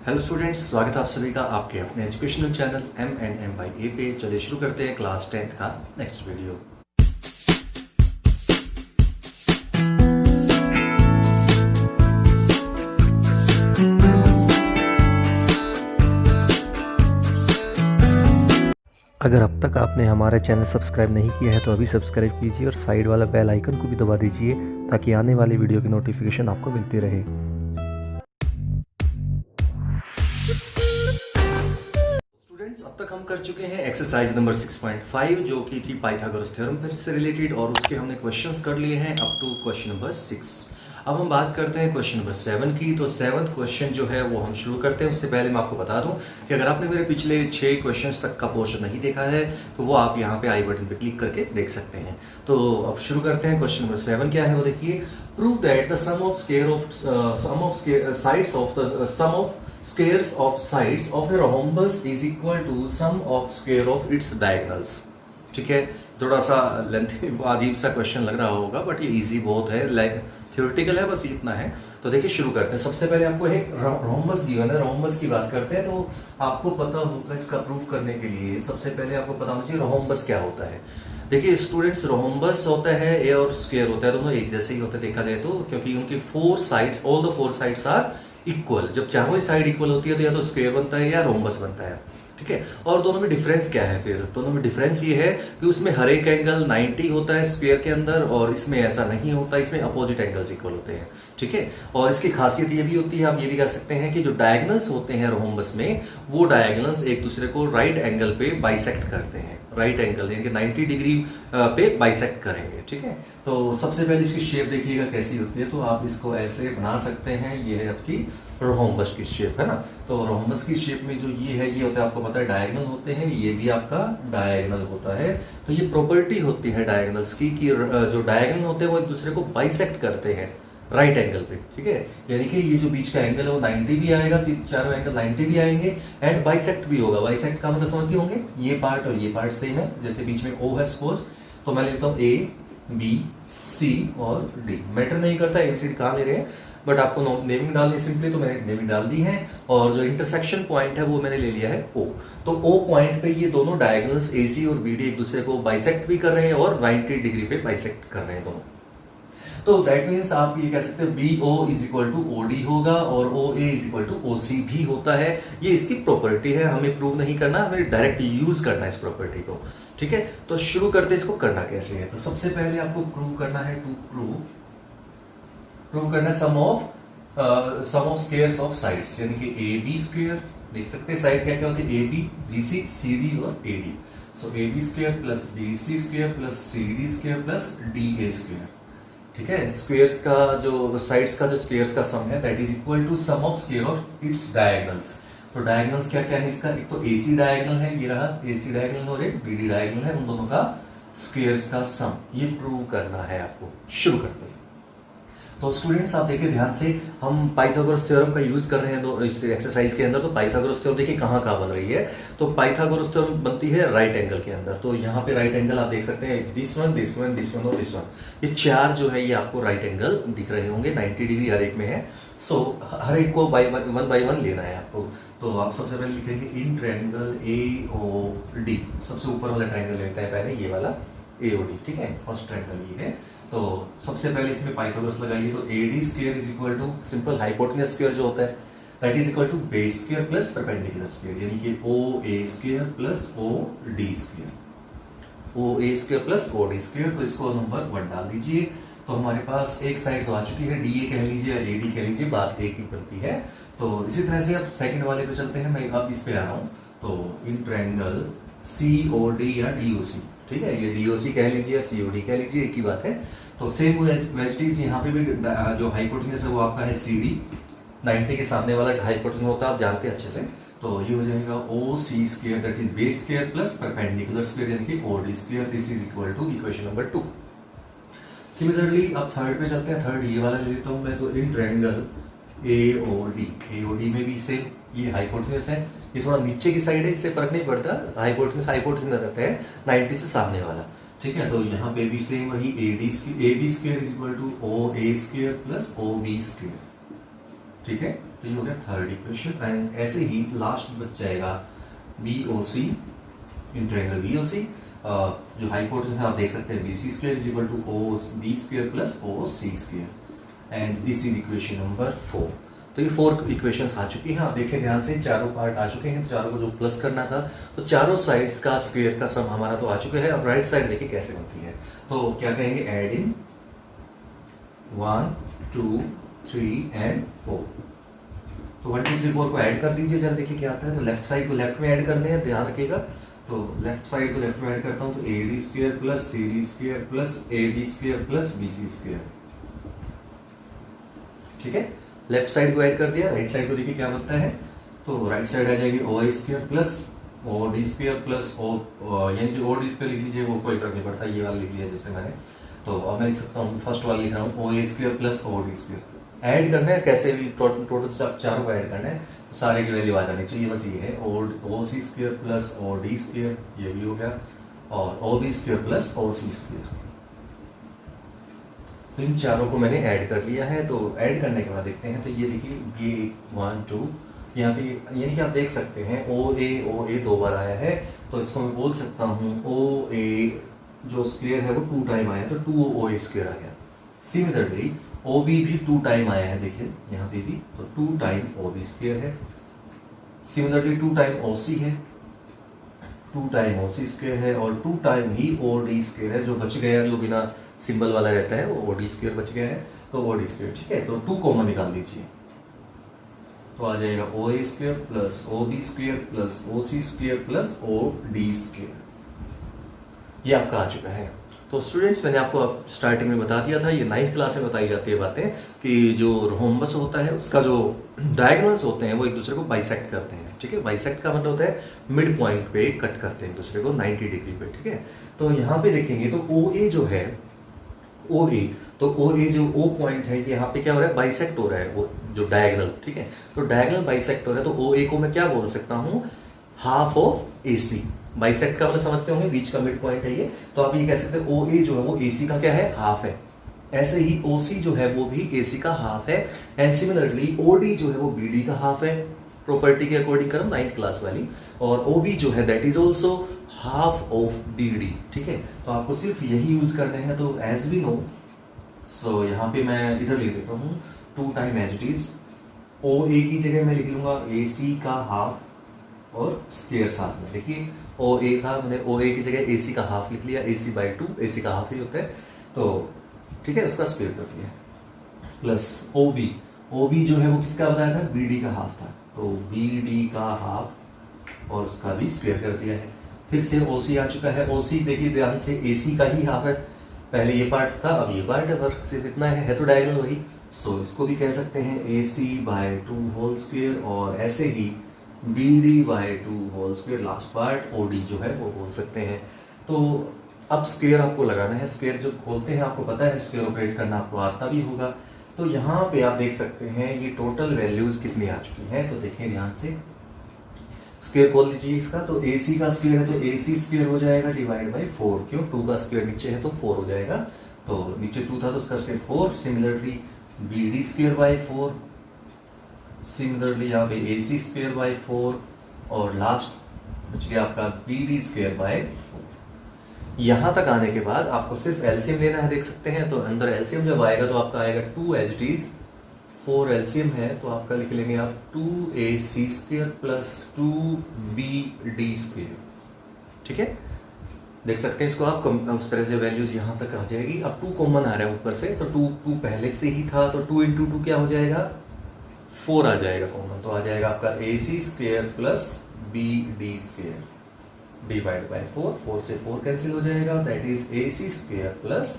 Hello students, स्वागत है आप सभी का आपके अपने एजुकेशनल चैनल MNM/A पे। चलिए शुरू करते हैं क्लास 10th का नेक्स्ट वीडियो। अगर अब तक आपने हमारा चैनल सब्सक्राइब नहीं किया है तो अभी सब्सक्राइब कीजिए और साइड वाला बेल आइकन को भी दबा दीजिए ताकि आने वाली वीडियो की नोटिफिकेशन आपको मिलती रहे। स्टूडेंट्स, अब तक हम कर चुके हैं एक्सरसाइज नंबर 6.5 जो कि थी पाइथागोरस थ्योरम से रिलेटेड, और उसके हमने क्वेश्चंस कर लिए हैं अप टू क्वेश्चन नंबर 6। अब हम बात करते हैं क्वेश्चन नंबर 7 की। तो 7th क्वेश्चन जो है वो हम शुरू करते हैं। उससे पहले मैं आपको बता दूं कि अगर आपने मेरे पिछले 6 क्वेश्चंस तक का पोर्शन नहीं देखा है तो वो आप यहाँ पे आई बटन पे क्लिक करके देख सकते हैं। तो अब शुरू करते हैं। क्वेश्चन नंबर 7 क्या है वो देखिए। Prove that the sum of squares of sides of a rhombus is equal to sum of square of its diagonals। ठीक है, थोड़ा सा लेंथी अजीब सा क्वेश्चन लग रहा होगा बट ये इजी बहुत है, लाइक थ्योरेटिकल है, बस इतना है। तो देखिए शुरू करते हैं। सबसे पहले आपको एक रोम्बस गिवन है, रोम्बस की बात करते हैं। तो आपको पता होगा इसका प्रूफ करने के लिए सबसे पहले आपको पता होना चाहिए रोम्बस क्या होता है। देखिए स्टूडेंट्स, रोम्बस होता है ए और स्क्वायर होता है, दोनों एक जैसे ही होते हैं देखा जाए तो, क्योंकि उनकी 4 sides, all the 4 sides are equal. जब चारों ही साइड इक्वल होती है तो या तो स्क्वायर बनता है या रोम्बस बनता है। ठीक है, और दोनों में डिफरेंस क्या है? फिर दोनों में डिफरेंस ये है कि उसमें हर एक एंगल 90 होता है स्क्वायर के अंदर, और इसमें ऐसा नहीं होता, इसमें अपोजिट एंगल्स इक्वल होते हैं। ठीक है, और इसकी खासियत ये भी होती है, आप ये भी कह सकते हैं कि जो डायगोनल्स होते हैं रोम्बस में, वो डायगोनल्स एक दूसरे को राइट एंगल पे बाइसेक्ट करते हैं। राइट एंगल यानी कि 90 डिग्री पे बाइसेक्ट करेंगे। ठीक है, तो सबसे पहले इसकी शेप देखिएगा कैसी होती है। तो आप इसको ऐसे बना सकते हैं, ये है आपकी रोम्बस की शेप, है ना। तो रोम्बस की शेप में जो ये है, ये होता है, आपको पता है डायगोनल होते हैं, ये भी आपका डायगोनल होता है। तो ये प्रॉपर्टी होती है डायगोनल्स की कि जो डायगोनल होते हैं वो एक दूसरे को बाइसेक्ट करते हैं राइट एंगल पे। ठीक है, यानी कि ये जो बीच का एंगल है वो 90 भी आएगा, चारों एंगल 90 भी आएंगे, एंड बाइसेक्ट भी होगा। बाइसेक्ट का मतलब समझते होंगे, ये पार्ट और ये पार्ट सेम है। जैसे बीच में O है सपोज, तो मैं लिखता हूँ A B C और D। मैटर नहीं करता ABCD कहाँ ले रहे हैं, बट आपको नेमिंग डालनी सिंपली, तो मैंने नेमिंग डाल दी है। और जो इंटरसेक्शन पॉइंट है वो मैंने ले लिया है O। तो O पॉइंट पे ये दोनों डायगोनल्स AC और BD एक दूसरे को बाइसेक्ट भी कर रहे हैं और 90 डिग्री पे बाइसेक्ट कर रहे हैं दोनों। तो दैट मीन्स आप ये कह सकते हैं BO is equal to OD होगा और OA is equal to OC भी होता है। ये इसकी प्रॉपर्टी है, हमें प्रूव नहीं करना, हमें डायरेक्ट यूज करना है इस प्रॉपर्टी को। ठीक है, तो शुरू करते हैं। इसको करना कैसे है? तो सबसे पहले आपको प्रूव करना है, टू प्रूव करना सम ऑफ स्क्वायर्स ऑफ साइड्स, यानी कि AB स्क्वायर। देख सकते हैं साइड क्या क्या होती है, AB BC CD और AD। सो AB square plus BC square plus CD square plus DA square. ठीक है, स्क्वायर्स का जो साइड्स का जो स्क्वायर्स का सम है that is equal to sum of square of its diagonals. तो डायगोनल्स क्या क्या है इसका? एक तो AC डायगोनल है, ये रहा AC डायगोनल, और एक BD डायगोनल है, उन दोनों का स्क्वायर्स का सम ये प्रूव करना है आपको। शुरू करते हैं। तो स्टूडेंट्स आप देखिए ध्यान से, हम पाइथागोरस थ्योरम का यूज कर रहे हैं इस एक्सरसाइज के अंदर। तो पाइथागोरस थ्योरम देखिए कहाँ कहाँ बन रही है। तो पाइथागोरस थ्योरम बनती है राइट एंगल के अंदर। तो यहाँ पे राइट एंगल आप देख सकते हैं, this one this one this one और दिस वन, ये चार जो है ये आपको राइट एंगल दिख रहे होंगे, 90 डिग्री हर एक में है। सो हर एक को वन बाई वन लेना है आपको। तो आप सबसे पहले लिखेंगे इन ट्रायंगल AOD। सबसे ऊपर वाला ट्रायंगल लेता है पहले, ये वाला AOD। ठीक है, फर्स्ट ट्रायंगल ये है। तो सबसे पहले इसमें पाइथागोरस लगाइए। तो AD square is equal to simple hypotenuse square जो होता है that is equal to base square plus perpendicular square, यानी कि OA square plus OD square, OA square plus OD square. तो इसको नंबर 1 डाल दीजिए। तो हमारे पास एक साइड तो आ चुकी है, DA कह लीजिए या AD कह लीजिए, बात एक ही बनती है। तो इसी तरह से अब सेकंड वाले पे चलते हैं। मैं अब इस पे आ रहा हूँ। तो इन ट्रायंगल COD या DOC, ठीक है, ये DOC कह लीजिए या COD कह लीजिए, एक ही बात है। तो सेम वेजिटीज यहाँ पे भी जो हाइपोटेन्यूज है वो आपका है CD, 90 के सामने वाला हाइपोटेन्यूज होता है, आप जानते हैं अच्छे से। तो ये हो जाएगा OC square that is base square plus perpendicular square, यानी कि OD square. This is equal to equation number 2। Similarly अब थर्ड पे चलते हैं। थर्ड ये वाला ले लेता हूँ मैं। तो इन ट्रायंगल AOD में भी सेम, ये हाइपोटेन्यूज है, ये थोड़ा नीचे की साइड है, इससे फर्क नहीं पड़ता, हाइपोटेन्यूज रहता है 90 से सामने वाला। ठीक है, तो यहाँ पे भी सेम वही AB square is equal to OA square plus OB square. ठीक है, तो ये हो गया थर्ड इक्वेशन। एंड ऐसे ही लास्ट बच जाएगा BOC इन ट्रायंगल BOC। जो हाइपोटेनस है आप देख सकते हैं BC square is equal to OB square plus OC square and this is equation number 4। तो ये 4 इक्वेशंस आ चुकी हैं। आप देखें ध्यान से, चारों पार्ट आ चुके हैं। तो चारों को जो प्लस करना था, तो चारों साइड्स का स्क्वायर का सम हमारा तो आ चुका है। अब राइट साइड देखिए कैसे बनती है। तो क्या कहेंगे, ऐड इन 1 2 3 एंड 4। तो 1 2 3 4 को ऐड कर दीजिए, जरा देखिए क्या आता है। तो लेफ्ट साइड को लेफ्ट में ऐड करने हैं, ध्यान रखिएगा। तो लेफ्ट साइड को लेफ्ट में ऐड करता हूं, तो AD square plus CD square plus AB square plus BC square. ठीक है, लेफ्ट साइड को ऐड कर दिया। राइट साइड को देखिए क्या बनता है। तो राइट साइड आ जाएगी OA square plus OD square plus यानी जो OD स्क्वायर लिख लीजिए, वो कोई फर्क नहीं पड़ता, ये वाला लिख लिया जैसे मैंने। तो अब मैं लिख सकता हूँ, फर्स्ट वाला लिख रहा हूँ OA square plus OD square. Add करना है कैसे भी, टोटल सब चारों को ऐड करना है, तो सारे की वैल्यू आ जानी चाहिए। बस ये है OC square plus OD square, ये भी हो गया, और OB square plus OC square. तो इन चारों को मैंने ऐड कर लिया है। तो ऐड करने के बाद देखते हैं। तो ये देखिए, ये 1 2 यहाँ पे, यानी कि आप देख सकते हैं OA 2 बार आया है। तो इसको मैं बोल सकता हूँ OA जो स्क्वायर है वो 2 टाइम आया, तो 2OA स्क्वायर आ गया। सिमिलरली OB भी 2 टाइम आया है, देखिए यहाँ पे भी, तो 2 टाइम OB स्क्वायर है। सिमिलरली 2 टाइम OC है, 2 टाइम OC स्क्वायर है, और 2 टाइम ही OD स्क्वायर है। जो बच गया, जो बिना सिंबल वाला रहता है, वो OD स्क्वायर बच गया है, तो OD स्क्वायर। ठीक है, तो 2 कॉमन निकाल दीजिए, तो आ जाएगा OA square plus OB square plus OC square plus OD square. ये आपका आ चुका है। तो स्टूडेंट्स, मैंने आपको अब स्टार्टिंग में बता दिया था, ये 9th क्लास में बताई जाती है बातें, कि जो रोम्बस होता है उसका जो डायगोनल्स होते हैं वो एक दूसरे को बाइसेक्ट करते हैं। ठीक है, बाइसेक्ट का मतलब होता है मिड पॉइंट पे कट करते हैं एक दूसरे को 90 डिग्री पे। ठीक है, तो यहाँ पे देखेंगे तो OA जो है, OA, तो OA जो O पॉइंट है, यहाँ पे क्या हो रहा है, बाइसेक्ट हो रहा है वो जो डायगोनल। ठीक है, तो डायगोनल बाइसेक्ट हो रहा है, तो OA को मैं क्या बोल सकता हूँ, हाफ ऑफ AC। बाइसेक्ट का मतलब समझते होंगे, बीच का मिड पॉइंट है ये। तो आप ये कह सकते हैं OA जो है वो AC का क्या है, हाफ है। ऐसे ही OC जो है वो भी AC का हाफ है। एंड सिमिलरली OD जो है वो BD का हाफ है, प्रॉपर्टी के अकॉर्डिंग करो 9th क्लास वाली। और OB जो है that is also half of BD। ठीक है, तो आपको सिर्फ यही यूज करने हैं। तो एज वी नो, सो यहाँ पे मैं इधर लिख देता हूँ 2 time as it is, OA की जगह मैं लिख लूंगा AC का हाफ और स्क्वायर साथ में। देखिए OA था, मैंने OA की जगह AC का हाफ लिख लिया, AC/2, AC का हाफ ही होता है। तो ठीक है, उसका स्क्वायर कर दिया, प्लस OB जो है वो किसका बताया था, BD का हाफ था, तो BD का हाफ और उसका भी स्क्वायर कर दिया है। फिर से OC आ चुका है। OC देखिए ध्यान से, AC का ही हाफ है, पहले ये पार्ट था, अब ये पार्ट है, वर्क सिर्फ इतना है तो डायगोनल वही। सो इसको भी कह सकते हैं AC/2 होल स्क्वायर, और ऐसे ही BD/2 whole square, last part OD जो है वो बोल सकते हैं। तो अब स्क्वायर आपको लगाना है। स्क्वायर जो खोलते हैं, आपको पता है स्क्वायर ऑपरेट करना आपको आता भी होगा। तो यहाँ पे आप देख सकते हैं ये टोटल वैल्यूज कितनी आ चुकी हैं। तो देखें ध्यान से, स्क्वायर खोल लीजिए इसका। तो AC का स्क्वायर है, तो AC स्क्वायर हो जाएगा डिवाइड बाई 4। क्यों, 2 का स्क्वायर नीचे है तो 4 हो जाएगा। तो नीचे 2 था तो उसका square 4। Similarly BD square by 4, similarly यहाँ पे AC स्क्वायर बाई 4, और लास्ट बच गया आपका BD स्क्वायर बाई 4। यहाँ तक आने के बाद आपको सिर्फ एलसीएम लेना है, देख सकते हैं। तो अंदर एलसीएम जब आएगा तो आपका आएगा 2 एज इट इज, 4 एलसीएम है तो आपका लिख लेंगे आप 2AC square plus 2BD square. ठीक है, देख सकते हैं इसको आप उस तरह से वैल्यूज यहाँ तक आ जाएगी। अब 2 कॉमन आ रहा है ऊपर से, तो 2 पहले से ही था, तो 2 × 2 क्या हो जाएगा, 4 आ जाएगा कॉमन। तो आ जाएगा आपका AC square plus BD square divide by 4। 4 से 4 कैंसिल हो जाएगा, that is AC square plus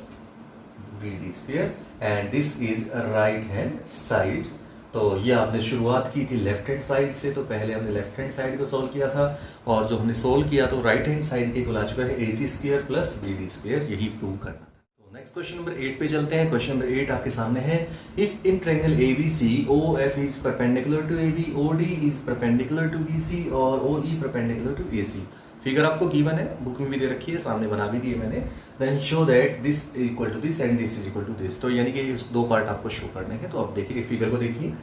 BD square, and this is right hand side. तो ये आपने शुरुआत की थी लेफ्ट हैंड साइड से, तो पहले हमने लेफ्ट हैंड साइड को सॉल्व किया था, और जो हमने सॉल्व किया तो राइट हैंड साइड के को ला चुका है AC square plus BD square, यही प्रूव करना था। तो नेक्स्ट क्वेश्चन नंबर 8 पे चलते हैं। क्वेश्चन नंबर 8 आपके सामने है, if in triangle ABC OF is perpendicular to AB, OD is perpendicular to BC और OE perpendicular to AC। Figure आपको गिवन है, बुक में भी दे रखी है, सामने बना भी दिए मैंने। Then show that this equal to this and this is equal to this. तो यानी कि इस 2 पार्ट आपको शो करने हैं। तो अब देखिए फिगर को देखिए,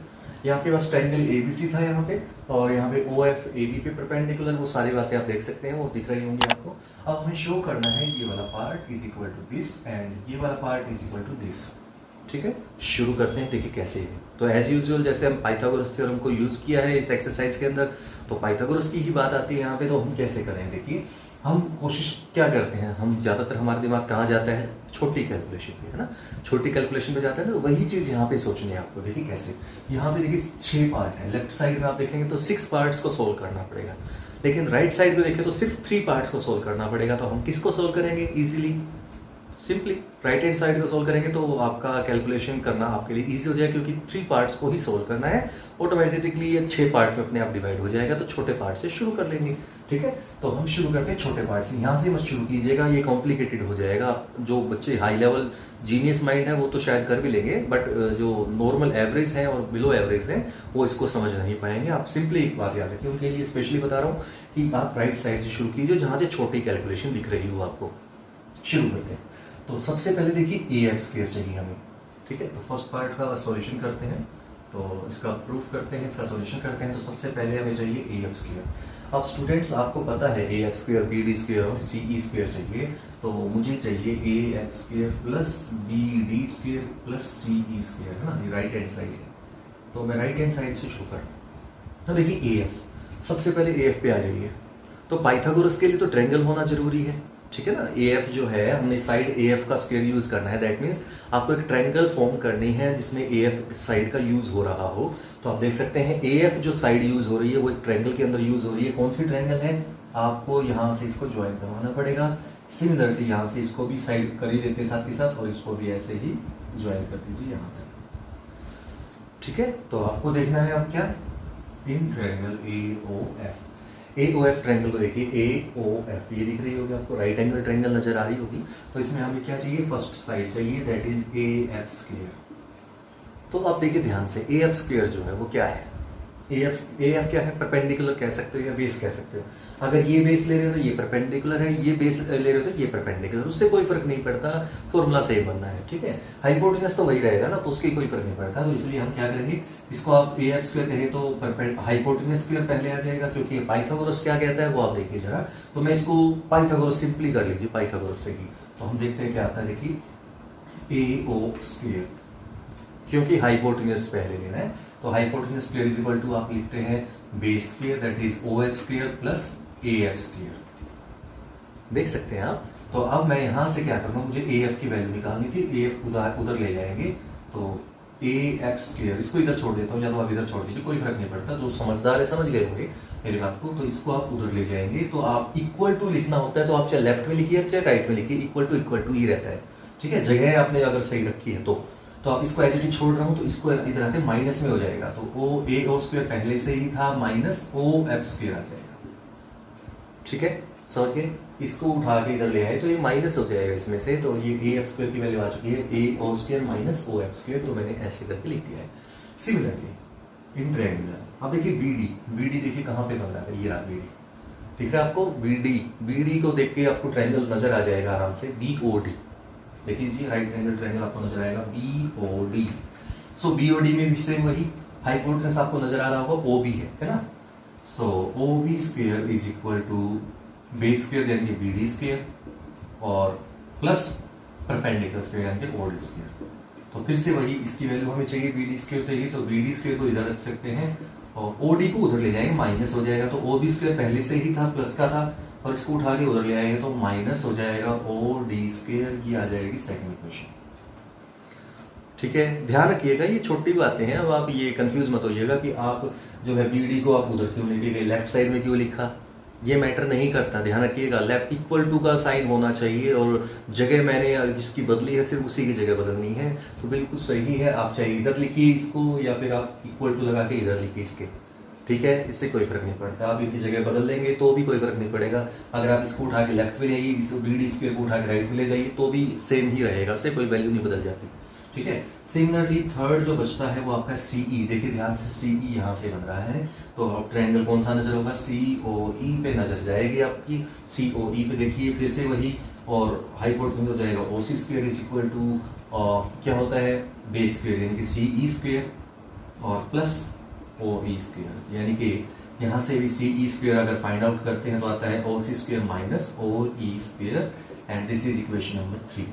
यहाँ के पास ट्रायंगल ABC था यहाँ पे, और यहाँ पे OF AB पे परपेंडिकुलर, वो सारी बातें आप देख सकते हैं, वो दिख रही होंगी आपको। अब हमें शो करना है ये वाला part is equal to this and ये वाला part is equal to this. ठीक है, शुरू करते हैं, देखिए कैसे है। तो एज यूजुअल जैसे हम पाइथागोरस थ्योरम को यूज़ किया है इस एक्सरसाइज के अंदर, तो पाइथागोरस की ही बात आती है यहाँ पे। तो हम कैसे करें, देखिए हम कोशिश क्या करते हैं, हम ज़्यादातर हमारा दिमाग कहाँ जाता है, छोटी कैलकुलेशन पे, है ना, छोटी कैलकुलेशन पे जाता है ना, तो वही चीज़ यहाँ पे सोचनी है आपको। देखिए कैसे, यहाँ पे देखिए 6 पार्ट है, लेफ्ट साइड में आप देखेंगे तो 6 पार्ट्स को सोल्व करना पड़ेगा, लेकिन राइट साइड में देखें तो सिर्फ 3 पार्ट्स को सोल्व करना पड़ेगा। तो हम किसको सोल्व करेंगे easily, simply write hand side को सोल्व करेंगे, तो आपका कैलकुलेशन करना आपके लिए इजी हो जाएगा, क्योंकि 3 पार्ट्स को ही सोल्व करना है। ऑटोमेटिकली ये 6 पार्ट में अपने आप डिवाइड हो जाएगा, तो छोटे पार्ट से शुरू कर लेंगे। ठीक है, तो हम शुरू करते हैं छोटे पार्ट से। यहाँ से मत शुरू कीजिएगा, ये कॉम्प्लिकेटेड हो जाएगा। जो बच्चे हाई लेवल जीनियस माइंड है वो तो शायद कर भी लेंगे, बट जो नॉर्मल एवरेज हैं और बिलो एवरेज हैं वो इसको समझ नहीं पाएंगे। आप सिंपली एक बात याद रखिए, उनके लिए स्पेशली बता रहा हूँ कि आप राइट साइड से शुरू कीजिए, जहाँ से छोटी कैलकुलेशन दिख रही हो आपको। शुरू करते हैं। तो सबसे पहले देखिए AF स्क्वायर चाहिए हमें। ठीक है, तो फर्स्ट पार्ट का सॉल्यूशन करते हैं, तो इसका प्रूफ करते हैं, इसका सॉल्यूशन करते हैं। तो सबसे पहले हमें चाहिए AF स्क्वायर। अब स्टूडेंट्स आपको पता है AF स्क्वायर, BD स्क्वायर और CE स्क्वायर चाहिए, तो मुझे चाहिए AF square plus BD square plus CE square, है ना, ये राइट हैंड साइड है। तो मैं राइट हैंड साइड से शुरू कर रहा हूँ। तो देखिए AF, सबसे पहले AF पे आ जाइए। तो पाइथागोरस के लिए तो ट्रायंगल होना जरूरी है, ठीक है ना। AF जो है, हमने साइड AF का स्क्वायर यूज करना है, दैट मीन्स आपको एक ट्रायंगल फॉर्म करनी है जिसमें AF साइड का यूज हो रहा हो। तो आप देख सकते हैं AF जो साइड यूज हो रही है वो एक ट्रायंगल के अंदर यूज हो रही है। कौन सी ट्रायंगल है, आपको यहाँ से इसको ज्वाइन करवाना पड़ेगा। सिमिलरली यहाँ से इसको भी साइड कर ही देते हैं साथ के साथ, और इसको भी ऐसे ही ज्वाइन कर दीजिए यहाँ तक। ठीक है, तो आपको देखना है अब क्या, इन ट्रायंगल AOF ट्रायंगल को देखिए, AOF ये दिख रही होगी आपको, राइट एंगल ट्रायंगल नजर आ रही होगी। तो इसमें हमें क्या चाहिए, फर्स्ट साइड चाहिए, दैट इज AF स्क्वायर। तो आप देखिए ध्यान से, AF स्क्वायर जो है वो क्या है, AF क्या है, परपेंडिकुलर कह सकते हो या बेस कह सकते हो। अगर ये बेस ले रहे हो तो ये परपेंडिकुलर है, ये बेस ले रहे हो तो ये परपेंडिकुलर, उससे कोई फर्क नहीं पड़ता, फॉर्मूला सेम बनना है। ठीक है, हाइपोटेनस तो वही रहेगा ना, तो उसकी कोई फर्क नहीं पड़ता। तो इसलिए हम क्या करेंगे, इसको आप AF स्क्वायर कहें तो हाइपोटेनस स्क्वायर पहले आ जाएगा, क्योंकि पाइथागोरस क्या कहता है वो आप देखिए जरा। तो मैं इसको पाइथागोरस सिंपली कर लीजिए, पाइथागोरस से ही। तो हम देखते हैं क्या आता है, देखिए AO स्क्वायर, क्योंकि हाइपोटेनस पहले लेना है। तो hypotenuse square is equal to आप लिखते हैं base square, that is OF square plus AF square. देख सकते हैं आप। तो अब मैं यहां से क्या करूंगा, मुझे AF की वैल्यू निकालनी थी, AF उधर ले जाएंगे। तो AF स्क्वायर, इसको इधर छोड़ देता हूँ, या तो आप इधर छोड़ दीजिए, कोई फर्क नहीं पड़ता। जो समझदार है समझ गए होंगे मेरी बात को। तो इसको आप उधर ले जाएंगे, तो आप इक्वल टू लिखना होता है, तो आप चाहे लेफ्ट में लिखिए चाहे राइट में लिखिए, इक्वल टू ही रहता है। ठीक है, जगह आपने अगर सही रखी है तो आप इसको एडिटिव छोड़ रहा हूँ, तो इसको इधर आके माइनस में हो जाएगा। तो AO स्क्वायर पहले से ही था, माइनस OF स्क्वायर आ जाएगा। ठीक है, समझ गए। इसको उठा के इधर ले आए तो ये माइनस हो जाएगा इसमें से। तो ये AF स्क्वायर की वैल्यू आ चुकी है AO square minus OF square, तो मैंने ऐसे करके लिख दिया है। सिमिलरली इन ट्रायंगल अब देखिए BD देखिए कहाँ पे बन रहा है, ये रहा BD, दिख रहा है आपको। BD को देख के आपको ट्रायंगल नजर आ जाएगा आराम से, BOD देखिए, राइट एंगल ट्रायंगल आपको नजर आएगा BOD। सो BOD में भी सेम वही, हाइपोटेनस आपको नजर आ रहा होगा OB है ना। So OB square is equal to base square यानी कि BD स्क्वायर और प्लस परपेंडिकुलर स्क्वायर यानी कि OD स्क्वायर। तो फिर से वही, इसकी वैल्यू हमें चाहिए BD स्क्वायर चाहिए, तो BD स्क्वायर को इधर रख सकते हैं और OD को उधर ले जाएंगे, माइनस हो जाएगा। तो OB स्क्वायर पहले से ही था, प्लस का था, और इसको उठा के उधर ले आएंगे तो माइनस हो जाएगा OD स्क्वायर, ये आ जाएगी सेकंड इक्वेशन। ठीक है, ध्यान रखिएगा ये छोटी बातें हैं। अब आप ये कंफ्यूज मत होइएगा कि आप जो है BD को आप उधर क्यों लेके गए, लेफ्ट साइड में क्यों लिखा, ये मैटर नहीं करता। ध्यान रखिएगा, लेफ्ट इक्वल टू का साइन होना चाहिए, और जगह मैंने जिसकी बदली है सिर्फ उसी की जगह बदलनी है। तो बिल्कुल सही है, आप चाहे इधर लिखिए इसको या फिर आप इक्वल टू लगा के इधर लिखिए इसके। ठीक है, इससे कोई फर्क नहीं पड़ता। आप इनकी जगह बदल लेंगे तो भी कोई फर्क नहीं पड़ेगा। अगर आप इसको उठा के लेफ्ट में ले आइए, इसको BD स्क्वायर को उठा के राइट में ले जाइए तो भी सेम ही रहेगा, उससे कोई वैल्यू नहीं बदल जाती। ठीक है, सिमिलरली थर्ड जो बचता है वो आपका CE। देखिए ध्यान से, CE यहाँ से बन रहा है, तो अब ट्रायंगल कौन सा नजर होगा, COE पे नजर जाएगी आपकी। COE पे देखिए फिर से वही, और हाइपोटेनस हो जाएगा OC square is equal to क्या होता है, बेस स्क्वायर यानी कि CE स्क्वायर और प्लस ओ ई स्क्वेयर, यानी कि यहाँ से भी सी ई स्क्वेयर अगर फाइंड आउट करते हैं तो आता है O C square minus O E square, and this is equation number 3।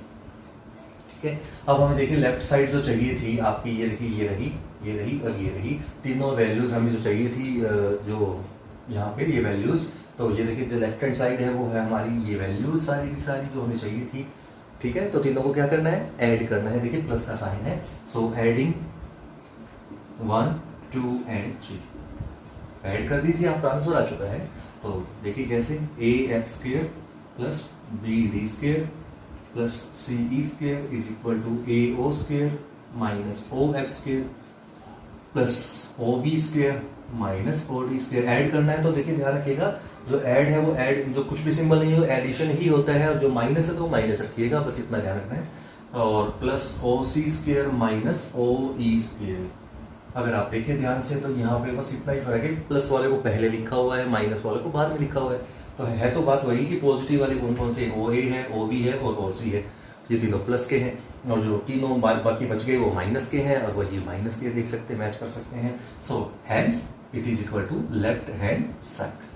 ठीक है, अब हमें देखिए लेफ्ट साइड जो चाहिए थी आपकी, ये देखिए ये रही और ये रही, तीनों वैल्यूज हमें जो चाहिए थी, जो यहाँ पे ये वैल्यूज, तो ये देखिए जो लेफ्ट हैंड साइड है वो है हमारी ये वैल्यूज सारी की सारी जो हमें चाहिए थी। ठीक है, तो तीनों को क्या करना है, ऐड करना है। देखिए प्लस का साइन है, सो एडिंग 1 2 एंड 3 ऐड कर दीजिए, आपका आंसर आ चुका है। तो देखिए कैसे, A F square plus B D square plus C E square is equal to A O square minus O F square plus O B square minus O D square. Add करना है तो देखिए ध्यान रखिएगा, जो ऐड है वो add, जो कुछ भी सिंबल नहीं है वो एडिशन ही होता है, और जो माइनस है तो माइनस रखिएगा, बस इतना ध्यान रखना है। और plus O C square minus O E square. अगर आप देखें ध्यान से तो यहाँ पे बस इतना ही फर्क है, प्लस वाले को पहले लिखा हुआ है, माइनस वाले को बाद में लिखा हुआ है। तो है तो बात वही कि पॉजिटिव वाले कौन कौन से, ओ ए है, ओ बी है और ओ सी है, ये तीनों प्लस के हैं, और जो तीनों बाकी बच गए वो माइनस के हैं, और वो ये माइनस के, देख सकते हैं, मैच कर सकते हैं। So hence it is equal to left hand side.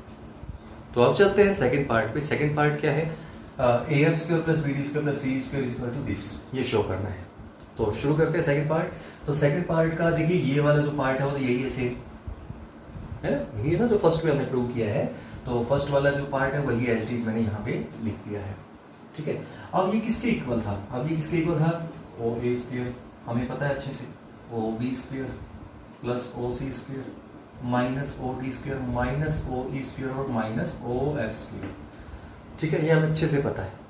तो अब चलते हैं सेकंड पार्ट पे। सेकंड पार्ट क्या है, A F square plus B D square plus C square is equal to this, ये शो करना है। तो शुरू करते हैं सेकंड पार्ट। तो सेकंड पार्ट का देखिए ये वाला जो पार्ट है वो तो यही है, सेम है ना, यही है ना जो फर्स्ट में हमने प्रूव किया है। तो फर्स्ट वाला जो पार्ट है वही एज इट इज मैंने यहाँ पे लिख दिया है। ठीक है, अब ये किसके इक्वल था, अब ये किसके इक्वल था, ओ ए स्क्वायर हमें पता है अच्छे से, O B square plus O C square minus O D square minus O E square और माइनस ओ एफ स्क्वायर। ठीक है, ये हमें अच्छे से पता है।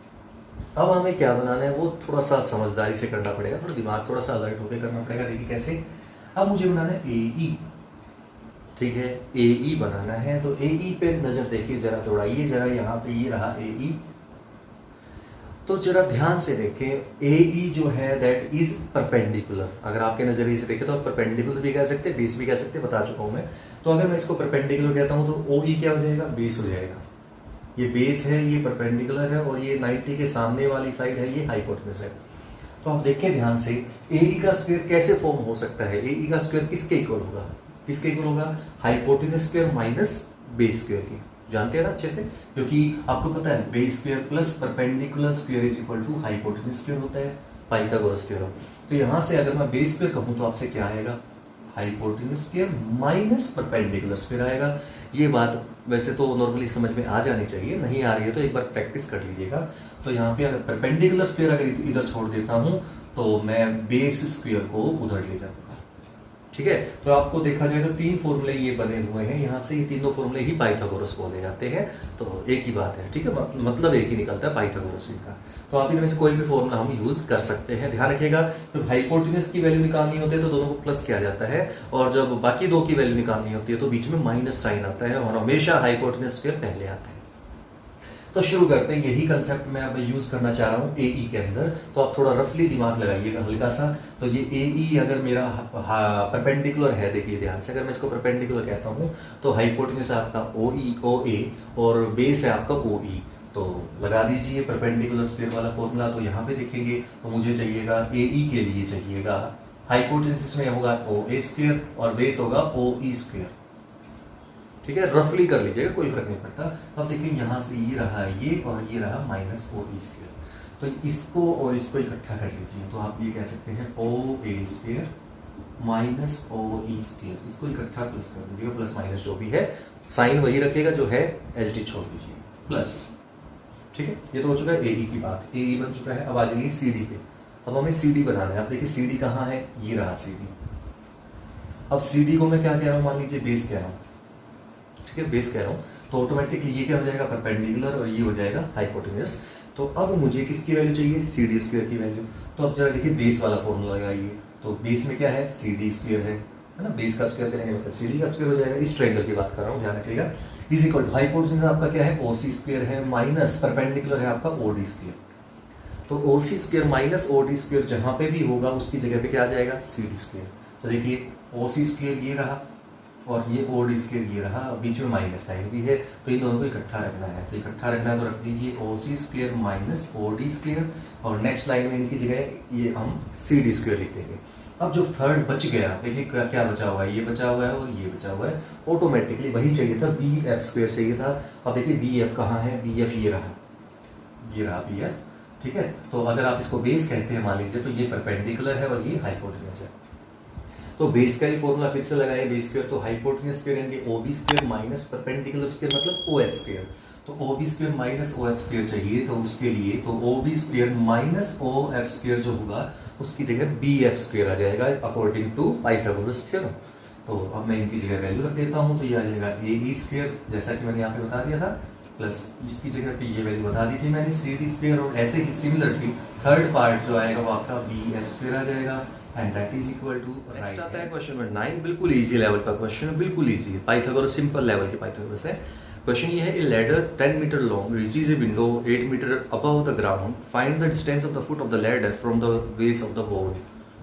अब हमें क्या बनाना है वो थोड़ा सा समझदारी से करना पड़ेगा, थोड़ा दिमाग थोड़ा सा अलर्ट होकर करना पड़ेगा। देखिए कैसे, अब मुझे बनाना है ए ई। ठीक है, ए ई बनाना है, तो ए ई पे नजर देखिए जरा, दौड़ाइए जरा, यहाँ पे ये रहा ए ई। तो जरा ध्यान से देखें, ए ई जो है दैट इज परपेंडिकुलर। अगर आपके नजरिए से देखें तो आप परपेंडिकुलर भी कह सकते हैं, बेस भी कह सकते हैं, बता चुका हूं मैं। तो अगर मैं इसको परपेंडिकुलर कहता हूं तो ओ ई क्या हो जाएगा, बेस हो जाएगा। ये बेस है, ये परपेंडिकुलर है, और ये 90 के सामने वाली साइड है, ये हाइपोटेन्यूज है। तो आप देखें ध्यान से, ए ई का स्क्वायर कैसे फॉर्म हो सकता है, ए ई का स्क्वायर किसके इक्वल होगा, किसके इक्वल होगा, hypotenuse square minus base square की। जानते हैं ना अच्छे से, क्योंकि आपको पता है base square plus perpendicular square is equal to hypotenuse square होता है, पाइथागोरस थ्योरम। तो यहाँ से अगर मैं बेस स्क्वायर कहूँ तो आपसे क्या आएगा, hypotenuse square minus perpendicular square आएगा। ये बात वैसे तो नॉर्मली समझ में आ जानी चाहिए, नहीं आ रही है तो एक बार प्रैक्टिस कर लीजिएगा। तो यहाँ पे अगर परपेंडिकुलर स्क्वायर अगर इधर छोड़ देता हूँ तो मैं बेस स्क्वायर को उधर ले जाऊंगा। ठीक है, तो आपको देखा जाए तो तीन फॉर्मूले ये बने हुए हैं, यहाँ से ये तीनों फॉर्मूले ही पाइथागोरस को ले जाते हैं। तो एक ही बात है, ठीक है, मतलब एक ही निकलता है पाइथागोरस का। तो आप इनमें से कोई भी फॉर्मूला हम यूज कर सकते हैं। ध्यान रखिएगा, जब हाइपोटेन्यूज की वैल्यू निकालनी होती है तो दोनों को प्लस किया जाता है, और जब बाकी दो की वैल्यू निकालनी होती है तो बीच में माइनस साइन आता है, और हमेशा हाइपोटेन्यूज स्क्वायर पहले आता है। तो शुरू करते हैं, यही कंसेप्ट मैं अब यूज करना चाह रहा हूँ ए ई के अंदर। तो आप थोड़ा रफली दिमाग लगाइएगा हल्का सा। तो ये ए ई अगर मेरा परपेंडिकुलर है, देखिए ध्यान से, अगर मैं इसको परपेंडिकुलर कहता हूँ तो हाइपोटेन्यूज है आपका ओ ई ओ ए, और बेस है आपका ओ ई। तो लगा दीजिए परपेंडिकुलर स्क्वायर वाला फॉर्मूला। तो यहाँ पे देखेंगे तो मुझे चाहिएगा ए ई के लिए चाहिएगा हाइपोटेन्यूज में होगा ओ ए स्क्वायर और बेस होगा ओ ई स्क्वायर। ठीक है, रफली कर लीजिएगा, कोई फर्क नहीं पड़ता। तो अब देखिए यहाँ से ये रहा ये, और ये रहा माइनस ओ ई स्क्वायर। तो इसको और इसको इकट्ठा कर लीजिए, तो आप ये कह सकते हैं ओ ए square minus O E square. इसको इकट्ठा प्लस कर दीजिएगा, प्लस माइनस जो भी है, साइन वही रखिएगा जो है, एच डी छोड़ दीजिए, प्लस। ठीक है, ये तो हो चुका है ए ई की बात, ए ई बन चुका है। अब आ जाइए सी डी पे। अब हमें सी डी बनाना है। अब देखिए सी डी कहाँ है, ये रहा सी डी। अब सी डी को मैं क्या कह रहा हूँ, मान लीजिए बेस कह रहा हूँ। ठीक है, बेस कह रहा हूँ, तो ऑटोमेटिकली ये क्या हो जाएगा, परपेंडिकुलर, और ये हो जाएगा हाइपोटेन्यूज। तो अब मुझे किसकी वैल्यू चाहिए, सी डी स्क्वायर की वैल्यू। तो अब जरा देखिए बेस वाला फॉर्मूला लगाइए। तो बेस में क्या है, सी डी स्क्वायर है ना, बेस का स्क्वायर करेंगे मतलब सी डी का स्क्वायर हो जाएगा। इस ट्रायंगल की बात कर रहा हूँ, ध्यान रखिएगा। इज इक्वल टू हाइपोटेन्यूज आपका क्या है, ओ सी स्क्वायर है, माइनस परपेंडिकुलर है आपका ओ डी स्क्वायर। तो O C square minus O D square जहाँ पे भी होगा उसकी जगह पे क्या आ जाएगा, सी डी स्क्वायर। तो देखिए ओ सी स्क्वायर ये रहा, और ये ओ डी स्क्वायर ये रहा, बीच में माइनस साइन भी है, तो इन दोनों को इकट्ठा रखना है। तो इकट्ठा रखना है तो रख दीजिए O C square minus O D square, और नेक्स्ट लाइन में इनकी जगह ये हम सी डी स्क्वायर लिख देंगे। अब जो थर्ड बच गया, देखिए क्या क्या बचा हुआ है, ये बचा हुआ है और ये बचा हुआ है, ऑटोमेटिकली वही चाहिए था, बी एफ स्क्वायर चाहिए था। अब देखिए बी एफ कहाँ है, बी एफ ये रहा बी एफ, ठीक है। तो अगर आप इसको बेस कहते हैं मान लीजिए, तो ये परपेंडिकुलर है और ये हाइपोटेन्यूज है। तो बेस का ही फॉर्मूला फिर से लगाए, बेस स्क्वायर तो हाइपोटेन्यूज स्क्वायर यानी O B square minus perpendicular square मतलब ओ एफ स्क्वायर। तो O B square minus O F square चाहिए, तो उसके लिए तो O B square minus O F square जो होगा उसकी जगह बी एफ स्क्वायर आ जाएगा अकॉर्डिंग टू पाइथागोरस थ्योरम। तो अब मैं इनकी जगह वैल्यू रख देता हूँ, तो ये आ जाएगा ए बी स्क्वायर जैसा कि मैंने यहाँ पे बता दिया था, प्लस इसकी जगह पे ये वैल्यू बता दी थी मैंने सी डी स्क्वायर, और ऐसे ही सिमिलरली थर्ड पार्ट जो आएगा वो आपका बी एफ स्क्वायर आ जाएगा, and that is equal to. Next आता है क्वेश्चन नंबर 9, बिल्कुल इजी लेवल का क्वेश्चन है, बिल्कुल इजी है, पाइथागोरस सिंपल लेवल के पाइथागोरस है। क्वेश्चन ये है, a ladder 10 metre long reaches a window 8 metre above the ground, find the distance of the foot of the ladder from the base of the wall.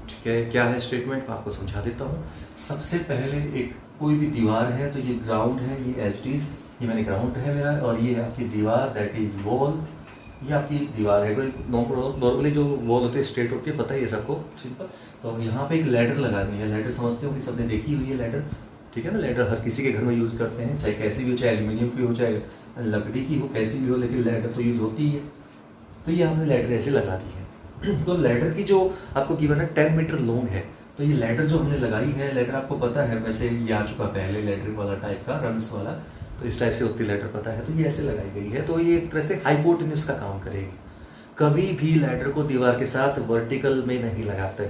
ठीक है, क्या है statement, मैं आपको समझा देता हूँ। सबसे पहले एक कोई भी दीवार है, तो ये ग्राउंड है, ये एच डीज, ये मैंने ग्राउंड है मेरा, और ये है आपकी दीवार दैट इज वॉल, ये आपकी दीवार है। कोई नॉर्मली जो वॉल होती है स्ट्रेट होती है, पता ही है सबको, सिंपल। तो यहाँ पे एक लैडर लगानी है, लैडर समझते हो कि सबने देखी हुई है लैडर, ठीक है ना। लैडर हर किसी के घर में यूज़ करते हैं, चाहे कैसी भी हो, चाहे एल्यूमिनियम की हो, चाहे लकड़ी की हो, कैसी भी हो, लेकिन लैडर तो यूज़ होती है। तो ये हमने लैडर ऐसे लगा दी है। तो लैडर की जो आपको गिवन है 10 मीटर लॉन्ग है, तो ये लैडर जो हमने लगाई है, लैडर आपको पता है वैसे ये आ चुका पहले लैडर वाला टाइप का, रंग्स वाला, तो इस टाइप से होती लैडर पता है, तो ये ऐसे लगाई गई है। तो ये एक तरह से हाइपोटेन्यूज का काम करेगी। कभी भी लैडर को दीवार के साथ वर्टिकल में नहीं लगाते,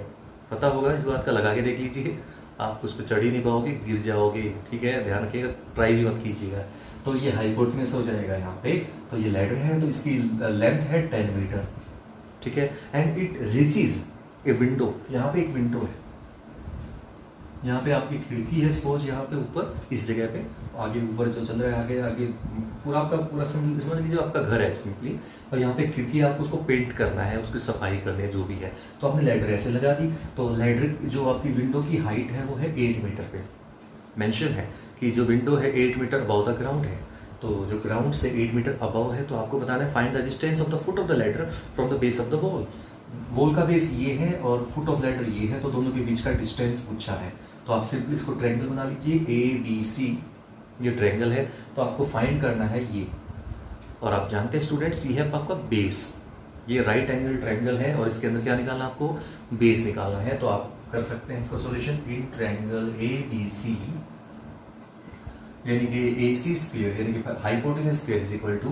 पता होगा इस बात का, लगा के देख लीजिए, आप उस पर चढ़ ही नहीं पाओगे, गिर जाओगे, ठीक है, ध्यान रखिएगा, ट्राई भी मत कीजिएगा। तो ये हाइपोटेन्यूज हो जाएगा यहाँ पे। तो ये लैडर है, तो इसकी लेंथ है 10 मीटर, ठीक है, and it reaches a window, यहाँ पे एक विंडो है, यहाँ पे आपकी खिड़की है सपोज, यहाँ पे ऊपर इस जगह पे, आगे ऊपर जो चल रहा है, आगे आगे पूरा आपका पूरा समझ लीजिए आपका घर है सिंपली, और यहाँ पे खिड़की आपको उसको पेंट करना है, उसकी सफाई करनी है, जो भी है। तो आपने लैडर ऐसे लगा दी, तो लैडर जो आपकी विंडो की हाइट है वो है 8 मीटर पे मेंशन है कि जो विंडो है 8 मीटर अबव द ग्राउंड है। तो जो ग्राउंड से 8 मीटर अबव है, तो आपको बताना है find the distance of the foot of the ladder from the base of the wall. Wall का बेस ये है और फुट ऑफ लैडर ये है, तो दोनों के बीच का डिस्टेंस पूछा है। तो आप सिंपली इसको ट्रायंगल बना लीजिए, ए बी सी, ये ट्रायंगल है, तो आपको फाइंड करना है ये, और आप जानते हैं स्टूडेंट्स ये है आपका बेस, ये राइट एंगल ट्रायंगल है, और इसके अंदर क्या निकालना आपको, बेस निकालना है। तो आप कर सकते हैं इसका solution, in triangle A B C यानी कि ए सी स्क्वायर यानी कि hypotenuse square is equal to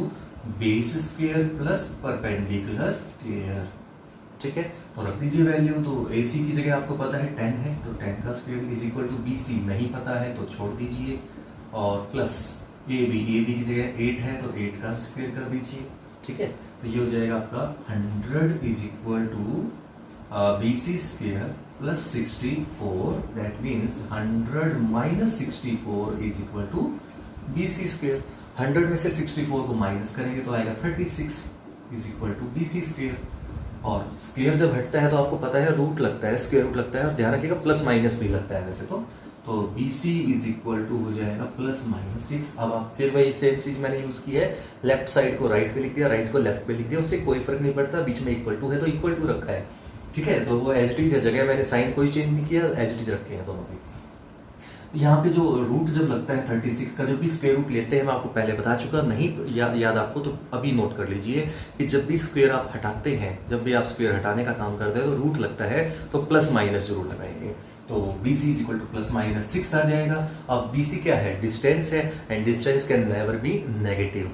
base square plus perpendicular square, ठीक है। तो रख दीजिए वैल्यू, तो ए सी की जगह आपको पता है 10 है, तो 10 का square is equal to B C नहीं पता है तो छोड़ दीजिए, और प्लस ए बी की जगह 8 है, तो 8 का स्क्वायर कर दीजिए, ठीक है। तो ये हो जाएगा आपका 100 is equal to B C square plus 64, that means 100 minus 64 is equal to B C square. 100 में से 64 को माइनस करेंगे तो आएगा 36 is equal to B C square. और स्क्वायर जब हटता है तो आपको पता है रूट लगता है, स्क्वायर रूट लगता है, और ध्यान रखिएगा प्लस माइनस भी लगता है वैसे तो B C is equal to हो जाएगा प्लस माइनस 6। अब आप फिर वही सेम चीज मैंने यूज की है, लेफ्ट साइड को राइट पे लिख दिया, राइट को लेफ्ट पे लिख दिया, उससे कोई फर्क नहीं पड़ता, बीच में इक्वल टू है तो इक्वल टू रखा है, ठीक है। तो वो एच डी है, जगह मैंने साइन कोई चेंज नहीं किया, एच डी रखे हैं दोनों भी। यहाँ पे जो रूट जब लगता है 36 का, जब भी स्क्वायर रूट लेते हैं, मैं आपको पहले बता चुका, नहीं याद आपको तो अभी नोट कर लीजिए कि जब भी स्क्वायर आप हटाते हैं, जब भी आप स्क्वायर हटाने का काम करते हैं तो रूट लगता है तो प्लस माइनस जरूर लगाएंगे। तो B C is equal to plus minus 6 आ जाएगा। अब बी सी क्या है, डिस्टेंस है, and distance can never be negative,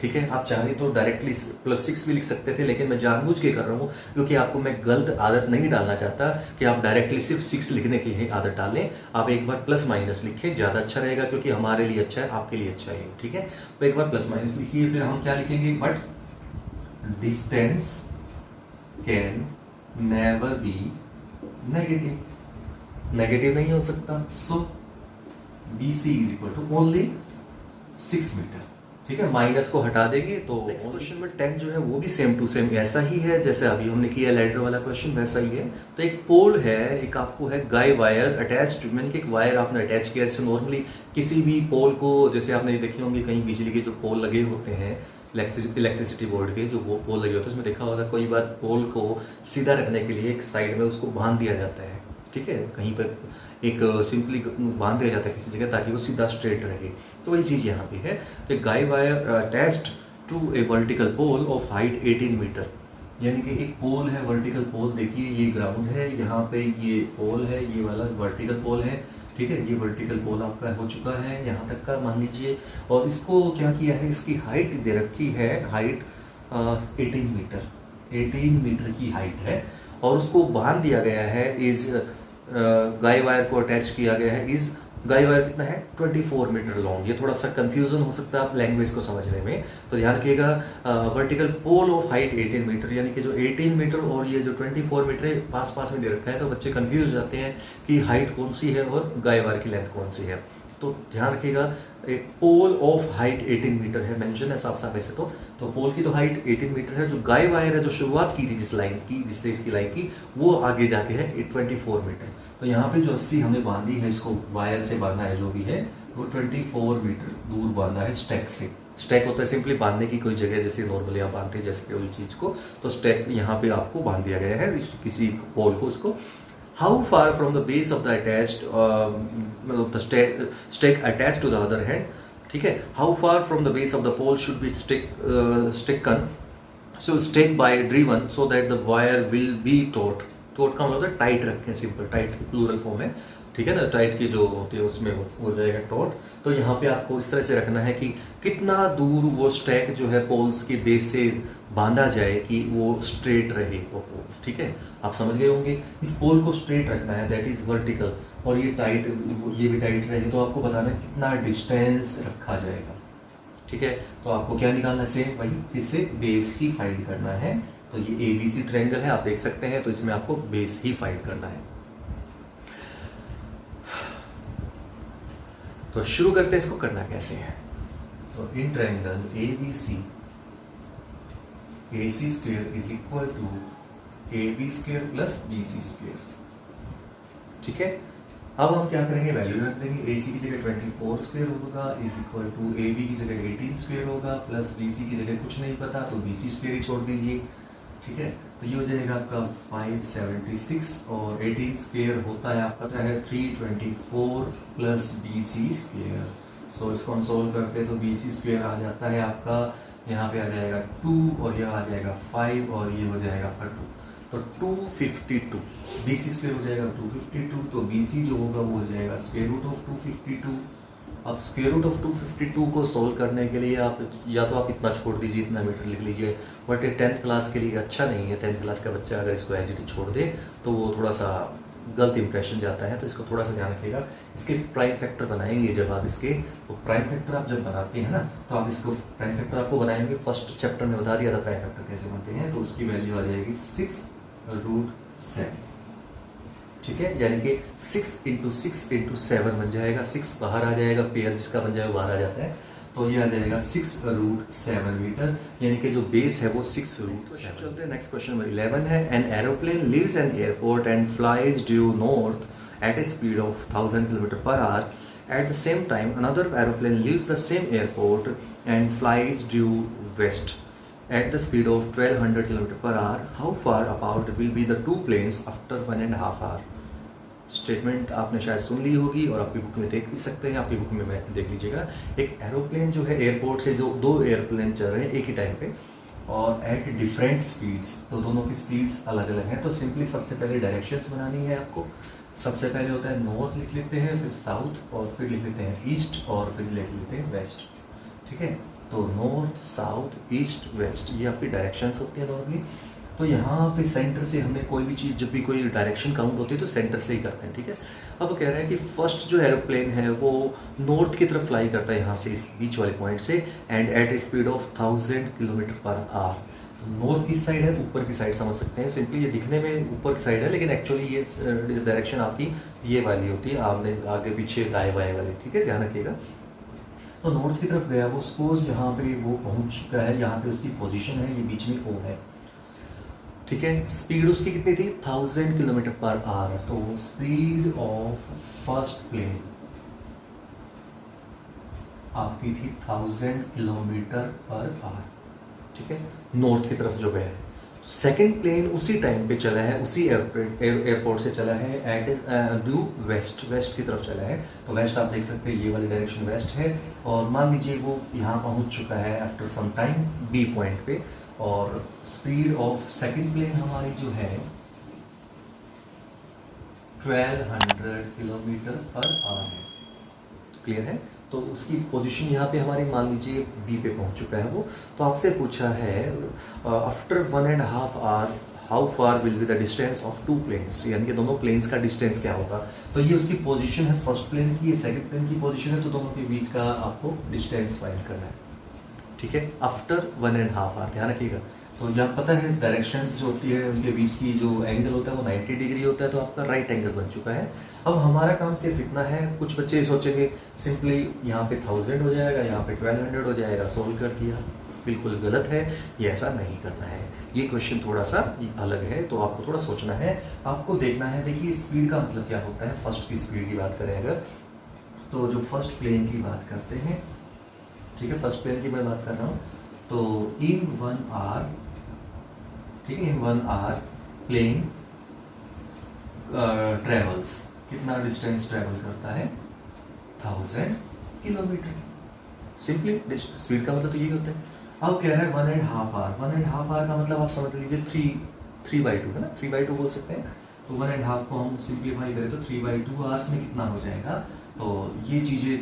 ठीक है। आप चाहे तो डायरेक्टली प्लस 6 भी लिख सकते थे, लेकिन मैं जानबूझ के कर रहा हूँ क्योंकि आपको मैं गलत आदत नहीं डालना चाहता कि आप डायरेक्टली सिर्फ 6 लिखने की ही आदत डालें। आप एक बार प्लस माइनस लिखें, ज़्यादा अच्छा रहेगा, क्योंकि हमारे लिए अच्छा है, आपके लिए अच्छा है, ठीक है। तो एक बार प्लस माइनस लिखिए, फिर हम क्या लिखेंगे, but distance can never be negative, negative नहीं हो सकता। So B C is equal to only 6 metre, ठीक है। माइनस को हटा देंगे तो नेक्स्ट क्वेश्चन में 10 जो है वो भी सेम टू सेम ऐसा ही है जैसे अभी हमने किया लैडर वाला क्वेश्चन, वैसा ही है। तो एक पोल है, एक आपको है गाय वायर अटैच्ड, मैंने कि एक वायर आपने अटैच किया, जैसे नॉर्मली किसी भी पोल को, जैसे आपने देखे होंगे कहीं बिजली के जो पोल लगे होते हैं, इलेक्ट्रिसिटी बोर्ड के जो वो पोल लगे होते हैं, उसमें देखा होगा कोई बार पोल को सीधा रखने के लिए एक साइड में उसको बांध दिया जाता है, ठीक है, कहीं पर एक सिंपली बांध दिया जाता है किसी जगह ताकि वो सीधा स्ट्रेट रहे। तो वही चीज़ यहाँ पे है। तो guy wire attached to a vertical pole of height 18 metre, यानी कि एक पोल है, वर्टिकल पोल, देखिए ये ग्राउंड है, यहाँ पे ये पोल है, ये वाला वर्टिकल पोल है, ठीक है। ये वर्टिकल पोल आपका हो चुका है यहाँ तक का मान लीजिए, और इसको क्या किया है, इसकी हाइट दे रखी है, हाइट 18 मीटर, 18 मीटर की हाइट है, और उसको बांध दिया गया है इस गाय वायर को अटैच किया गया है। इस गाय वायर कितना है, 24 मीटर लॉन्ग। ये थोड़ा सा कंफ्यूजन हो सकता है आप लैंग्वेज को समझने में, तो ध्यान रखिएगा vertical pole of height 18 metre, यानी कि जो 18 मीटर और ये जो 24 मीटर है पास पास में दे रखा है, तो बच्चे कंफ्यूज हो जाते हैं कि हाइट कौन सी है और गाय वायर की लेंथ कौन सी है। तो ध्यान रखिएगा, एक पोल ऑफ हाइट 18 मीटर है, मेंशन है साफ साफ ऐसे। तो पोल की तो हाइट 18 मीटर है, जो गाय वायर है जो शुरुआत की थी जिस लाइन की, जिससे इसकी लाइन की, वो आगे जाके है 24 मीटर। तो यहाँ पे जो 80 हमने बांधी है, इसको वायर से बांधा है जो भी है, वो 24 मीटर दूर बांधा है स्टैक से। स्टैक होता है सिंपली बांधने की कोई जगह, जैसे नॉर्मली आप बांधते हैं जैसे कोई चीज़ को, तो स्टैक यहाँ पे आपको बांध दिया गया है किसी पोल को। उसको how far from the base of the attached, मतलब the stake attach to the other hand, ठीक है। How far from the base of the pole should be stick in, so stake by driven so that the wire will be taut. Taut का मतलब है tight रखें, simple, tight की plural form है, ठीक है ना, टाइट की जो होती है उसमें हो जाएगा टॉट। तो यहाँ पे आपको इस तरह से रखना है कि कितना दूर वो स्टैक जो है पोल्स के बेस से बांधा जाए कि वो स्ट्रेट रहे वो पोल, ठीक है। आप समझ गए होंगे, इस पोल को स्ट्रेट रखना है, दैट इज वर्टिकल, और ये टाइट, ये भी टाइट रहे। तो आपको बताना है कितना डिस्टेंस रखा जाएगा, ठीक है। तो आपको क्या निकालना है, सेम वही, इससे बेस ही फाइंड करना है। तो ये ABC ट्रायंगल है, आप देख सकते हैं, तो इसमें आपको बेस ही फाइंड करना है। तो शुरू करते हैं, इसको करना कैसे है। तो in triangle ABC, AC square is equal to AB square plus BC square, ठीक है। अब हम क्या करेंगे, वैल्यू रख देंगे। AC की जगह 24 स्क्वायर होगा इज इक्वल टू AB की जगह 18 स्क्वायर होगा, प्लस BC की जगह कुछ नहीं पता तो BC स्क्वायर ही छोड़ दीजिए, ठीक है। तो ये हो जाएगा आपका 576, और 18 स्क्वायर होता है आपका तो है 324 प्लस BC स्क्वायर। सो इसको हम सोल्व करते हैं तो BC स्क्वायर आ जाता है आपका, यहाँ पे आ जाएगा 2, और यह आ जाएगा 5, और ये हो जाएगा आपका 2, तो 252। BC स्क्वायर हो जाएगा 252, तो BC जो होगा वो हो जाएगा स्क्वायर रूट ऑफ 252। अब स्क्वायर रूट ऑफ 252 को सोल्व करने के लिए आप या तो आप इतना छोड़ दीजिए, इतना मीटर लिख लीजिए, बट ये 10th क्लास के लिए अच्छा नहीं है। 10th क्लास का बच्चा अगर इसको एज इट इज छोड़ दे तो वो थोड़ा सा गलत इंप्रेशन जाता है, तो इसको थोड़ा सा ध्यान रखिएगा। इसके प्राइम फैक्टर बनाएंगे जब आप इसके, तो प्राइम फैक्टर आप जब बनाते हैं ना, तो आप इसको प्राइम फैक्टर आपको बनाएंगे, फर्स्ट चैप्टर में बता दिया था प्राइम फैक्टर कैसे बनते हैं। तो उसकी वैल्यू आ जाएगी 6√7, ठीक है, यानी कि 6 × 6 × 7 बन जाएगा। 6 बाहर आ जाएगा, पेयर जिसका बन जाएगा बाहर आ जाता है, तो ये आ जाएगा 6√7 मीटर, यानी कि जो बेस है वो 6√7। चलते हैं नेक्स्ट क्वेश्चन नंबर 11 है। An aeroplane leaves an airport and flies due north at a speed of 1000 km/h. At the same time, another aeroplane leaves the same airport and flies due west at the speed of 1200 km/h. How far apart will be the two planes after 1.5 hours? Statement आपने शायद सुन ली होगी और आपकी book में देख भी सकते हैं, आपकी बुक में देख लीजिएगा। एक एरोप्लेन जो है एयरपोर्ट से, जो 2 एयरप्लेन चल रहे हैं एक ही टाइम पे और एट डिफरेंट स्पीड्स, तो दोनों की स्पीड्स अलग अलग हैं। तो सिंपली सबसे पहले डायरेक्शंस बनानी है आपको। सबसे पहले होता है नॉर्थ लिख लेते हैं, फिर साउथ, और फिर लिख लेते हैं ईस्ट, और फिर लिख लेते हैं वेस्ट, ठीक है। तो नॉर्थ, साउथ, ईस्ट, वेस्ट, ये आपकी डायरेक्शंस होती है नॉर्मली। तो यहाँ पे सेंटर से हमने कोई भी चीज़, जब भी कोई डायरेक्शन काउंट होती है तो सेंटर से ही करते हैं, ठीक है। अब वो कह रहे हैं कि फर्स्ट जो एरोप्लेन है वो नॉर्थ की तरफ फ्लाई करता है यहाँ से, इस बीच वाले पॉइंट से, and at a speed of 1000 km/h। तो नॉर्थ की साइड है, ऊपर की साइड समझ सकते हैं। सिंपली ये दिखने में ऊपर की साइड है, लेकिन एक्चुअली ये डायरेक्शन आपकी ये वाली होती है, आपने आगे पीछे दाएं बाएं वाली, ठीक है, ध्यान रखिएगा। तो नॉर्थ की तरफ गया वो, सपोज यहाँ पे वो पहुँच चुका है, यहाँ पे उसकी पोजीशन है, ये बीच में O है, ठीक है। स्पीड उसकी कितनी थी, 1000 km/h। तो स्पीड ऑफ फर्स्ट प्लेन आपकी थी 1000 km/h, ठीक है, नॉर्थ की तरफ जो गया है। सेकंड प्लेन उसी टाइम पे चला है, उसी एयरपोर्ट से चला है एट ड्यू वेस्ट की तरफ चला है। तो वेस्ट आप देख सकते हैं, ये वाली डायरेक्शन वेस्ट है। और मान लीजिए वो यहाँ पहुँच चुका है after some time B point पे, और स्पीड ऑफ सेकंड प्लेन हमारी जो है 1200 किलोमीटर पर आवर है। क्लियर है? तो उसकी पोजीशन यहाँ पे हमारी मान लीजिए बी पे पहुँच चुका है वो। तो आपसे पूछा है after 1.5 hour how far will be the distance of two planes, यानी कि दोनों प्लेन्स का डिस्टेंस क्या होगा। तो ये उसकी पोजीशन है फर्स्ट प्लेन की, ये सेकंड प्लेन की पोजीशन है, तो दोनों के बीच का आपको डिस्टेंस फाइंड करना है। ठीक है, आफ्टर 1.5 आवर, ध्यान रखिएगा। तो यहाँ पता है डायरेक्शंस जो होती है उनके बीच की जो एंगल होता है वो 90 डिग्री होता है, तो आपका राइट एंगल बन चुका है। अब हमारा काम सिर्फ इतना है, कुछ बच्चे सोचेंगे सिंपली यहाँ पे 1000 हो जाएगा, यहाँ पे 1200 हो जाएगा, सोल्व कर दिया। बिल्कुल गलत है, ये ऐसा नहीं करना है। ये क्वेश्चन थोड़ा सा अलग है, तो आपको थोड़ा सोचना है, आपको देखना है। देखिए स्पीड का मतलब क्या होता है, फर्स्ट की स्पीड की बात करें अगर, तो जो फर्स्ट प्लेन की बात करते हैं, ठीक है, फर्स्ट प्लेन की मैं बात कर रहा हूँ, तो इन 1 आवर, ठीक है, इन 1 आवर प्लेन ट्रेवल्स, कितना डिस्टेंस ट्रेवल करता है 1000 किलोमीटर। सिंपली स्पीड का मतलब तो यही होता है। अब कह रहा है 1.5 आवर, 1.5 आवर का मतलब आप समझ लीजिए 3/2 है ना, 3/2 बोल सकते हैं। तो 1.5 को हम सिंप्लीफाई करें तो 3/2 आवर्स में कितना हो जाएगा। तो ये चीज़ें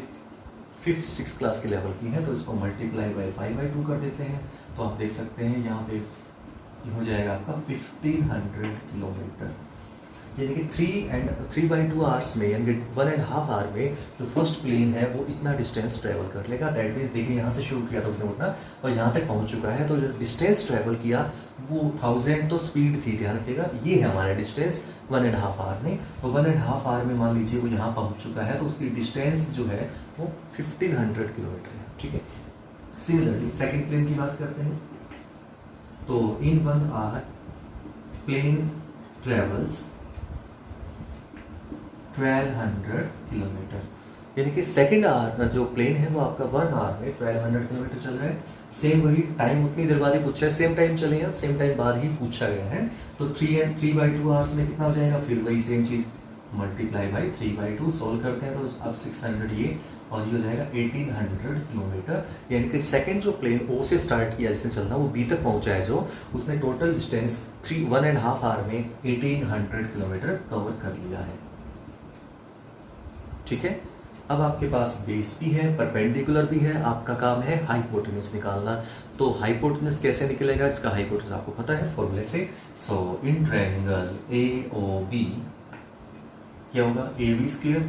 5th 6th क्लास के लेवल की है, तो इसको मल्टीप्लाई बाय 5/2 कर देते हैं। तो आप देख सकते हैं यहाँ पे हो जाएगा आपका 1500 किलोमीटर, यानी कि 3/2 आवर्स में, यानी कि 1.5 आवर में जो फर्स्ट प्लेन है वो इतना डिस्टेंस ट्रेवल कर लेगा। दैट मीन्स देखिए यहाँ से शुरू किया था उसने उठना और यहाँ तक पहुँच चुका है, तो जो डिस्टेंस ट्रेवल किया वो 1000 तो स्पीड थी, ध्यान रखिएगा। ये है हमारा डिस्टेंस 1.5 आवर में। तो 1.5 आवर में मान लीजिए वो यहाँ पहुँच चुका है, तो उसकी डिस्टेंस जो है वो 1500 किलोमीटर है। ठीक है, सिमिलरली सेकेंड प्लेन की बात करते हैं, तो इन 1 आवर प्लेन ट्रेवल्स 1200 किलोमीटर, यानी कि सेकंड आवर जो प्लेन है वो आपका 1 आवर में 1200 किलोमीटर चल रहा है। सेम वही टाइम उतनी देर बाद ही पूछा है, सेम टाइम चले हैं, सेम टाइम बाद ही पूछा गया है। तो 3/2 आवर्स में कितना हो जाएगा, फिर वही same cheese multiply by 3/2, solve करते हैं तो अब 600 ये, और ये हो जाएगा 1800 किलोमीटर। यानी कि सेकंड जो प्लेन ओ से स्टार्ट किया जिसने चलना वो बी तक पहुंचा है, जो उसने टोटल डिस्टेंस 1.5 आवर में 1800 किलोमीटर कवर कर लिया है। ठीक है, अब आपके पास बेस भी है, परपेंडिकुलर भी है, आपका काम है हाइपोटेन्यूज निकालना। तो हाइपोटेन्यूज कैसे निकलेगा, इसका हाइपोटेन्यूज आपको पता है फॉर्मूले से। सो इन ट्रायंगल AOB क्या होगा, AB square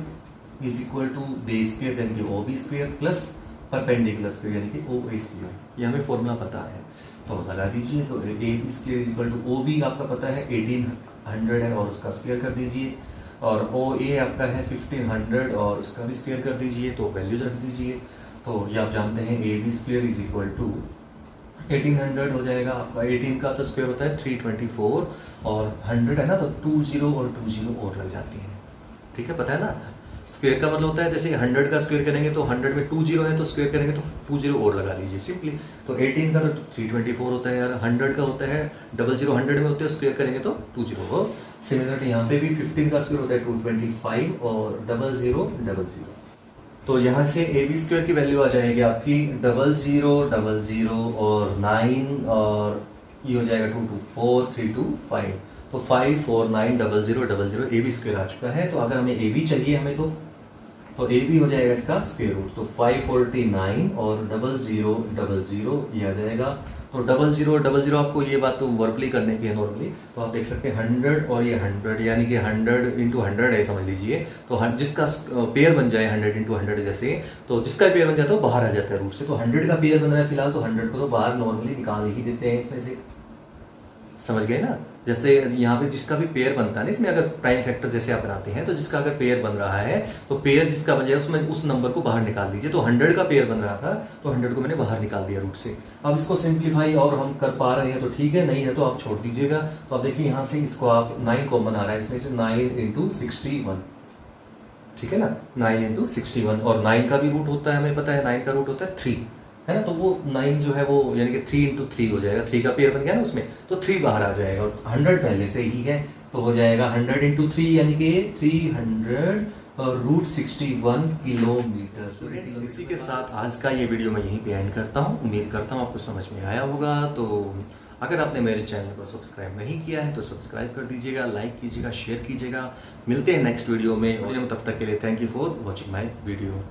is equal to base square यानी कि OB square plus perpendicular square यानी कि OA स्क्वायर। ये हमें फॉर्मूला पता है, तो लगा दीजिए। तो AB square is equal to OB आपका पता है 1800 है और उसका स्क्वायर कर दीजिए, और OA आपका है 1500 और उसका भी स्क्वायर कर दीजिए, तो वैल्यूज रख दीजिए। तो ये आप जानते हैं AB square is equal to 1800 हो जाएगा आपका, 18 का तो स्क्वायर होता है 324 और 100 है ना, तो 20 और 20 और लग जाती हैं। ठीक है, पता है ना, स्क्वायर का मतलब होता है जैसे 100 का स्क्वायर करेंगे तो 100 में 20 है, तो स्क्वायर करेंगे तो 20 और लगा लीजिए सिंपली। तो 18 का तो 324 होता है यार, 100 का होता है 00, 100 में होते हैं, स्क्वायर करेंगे तो 20 हो। सिमिलरली यहाँ पे भी 15 का स्क्वायर होता है 225 और 0000। तो यहाँ से AB स्क्वायर की वैल्यू आ जाएगी आपकी 0000 और 9 और ये हो जाएगा 224 325, तो 5490000 AB स्क्वायर आ चुका है। तो अगर हमें AB चाहिए हमें तो AB हो जाएगा इसका स्क्वायर रूट, तो 549 और 0000 ये आ जाएगा। तो 0000 आपको ये बात तो वर्बली करने की है नॉर्मली, तो आप देख सकते हैं 100 और ये 100 यानी कि 100 × 100 है समझ लीजिए। तो जिसका पेयर बन जाए 100 × 100 जैसे, तो जिसका पेयर बन जाता है वो बाहर आ जाता है रूट से। तो 100 का पेयर बन रहा है फिलहाल, तो 100 को तो बाहर नॉर्मली निकाल ही देते हैं इसमें से, समझ गए ना। जैसे यहाँ पे जिसका भी पेयर बनता है ना, इसमें अगर प्राइम फैक्टर जैसे आप बनाते हैं, तो जिसका अगर पेयर बन रहा है तो पेयर जिसका बन जाए उसमें उस नंबर को बाहर निकाल दीजिए। तो 100 का पेयर बन रहा था तो 100 को मैंने बाहर निकाल दिया रूट से। अब इसको सिंप्लीफाई और हम कर पा रहे हैं तो ठीक है, नहीं है तो आप छोड़ दीजिएगा। तो आप देखिए यहाँ से इसको आप 9 कॉमन आ रहा है, इसमें से 9 × 61, ठीक है ना, 9 × 61, और 9 का भी रूट होता है हमें पता है, 9 का रूट होता है 3, है ना, तो वो 9 जो है वो यानी कि 3 इंटू 3 हो जाएगा, 3 का पेयर बन गया ना उसमें, तो 3 बाहर आ जाएगा और 100 पहले से ही है, तो हो जाएगा 100 इंटू 3 यानी कि 300 रूट 61 किलोमीटर। स्टूडेंट्स, इसी के साथ आज का ये वीडियो मैं यहीं पे एंड करता हूँ। उम्मीद करता हूँ आपको समझ में आया होगा। तो अगर आपने मेरे चैनल को सब्सक्राइब नहीं किया है तो सब्सक्राइब कर दीजिएगा, लाइक कीजिएगा, शेयर कीजिएगा। मिलते हैं नेक्स्ट वीडियो में, तब तक के लिए thank you for watching my video.